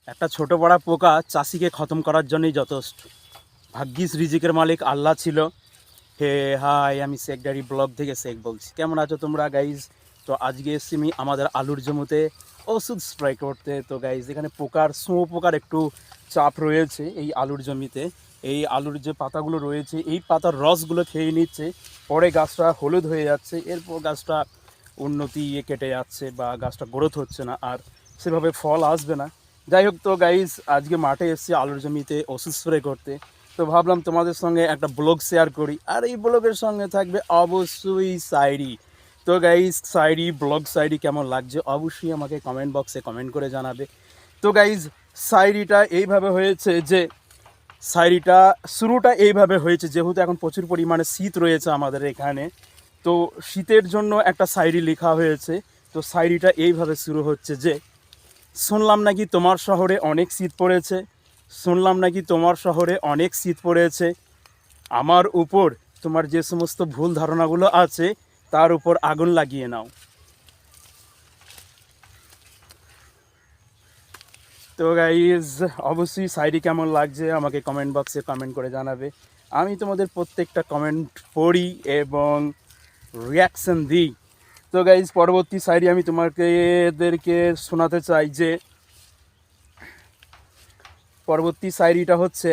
একটা ছোট বড়া পোকা চাষিকে খতম করার জন্যই যথেষ্ট। ভাগ্যিস রিজিকের মালিক আল্লাহ ছিল। হে হাই, আমি শেখ ডারি ব্লগ থেকে শেখ বলছি। কেমন আছো তোমরা গাইজ? তো আজকে এসছি আমি আমাদের আলুর জমিতে ওষুধ স্প্রে করতে। তো গাইজ এখানে পোকার একটু চাপ রয়েছে এই আলুর জমিতে। এই আলুর যে পাতাগুলো রয়েছে এই পাতার রসগুলো খেয়ে নিচ্ছে, পরে গাছটা হলুদ হয়ে যাচ্ছে, এরপর গাছটা উন্নতি কেটে যাচ্ছে বা গাছটা গ্রোথ হচ্ছে না, আর সেভাবে ফল আসবে না। যাই হোক, তো গাইজ আজকে মাঠে এসেছি আলুর জমিতে ওষুধ স্প্রে করতে। তো ভাবলাম তোমাদের সঙ্গে একটা ব্লগ শেয়ার করি, আর এই ব্লগের সঙ্গে থাকবে অবশ্যই শায়রি। তো গাইজ শায়রি কেমন লাগছে অবশ্যই আমাকে কমেন্ট বক্সে কমেন্ট করে জানাবে। তো গাইজ শায়রিটা এইভাবে হয়েছে যে শায়রিটা শুরুটা এইভাবে হয়েছে, যেহেতু এখন প্রচুর পরিমাণে শীত রয়েছে আমাদের এখানে, তো শীতের জন্য একটা শায়রি লেখা হয়েছে। তো শায়রিটা এইভাবে শুরু হচ্ছে যে শুনলাম নাকি তোমার শহরে অনেক শীত পড়েছে, শুনলাম নাকি তোমার শহরে অনেক শীত পড়েছে, আমার উপর তোমার যে সমস্ত ভুল ধারণাগুলো আছে তার উপর আগুন লাগিয়ে নাও। তো গাইজ অবশ্যই শায়রি কেমন লাগছে আমাকে কমেন্ট বক্সে কমেন্ট করে জানাবে। আমি তোমাদের প্রত্যেকটা কমেন্ট পড়ি এবং রিয়াকশন দিই। তো গাইজ পরবর্তী শায়রি আমি তোমাদেরকে শোনাতে চাই যে পরবর্তী শায়রিটা হচ্ছে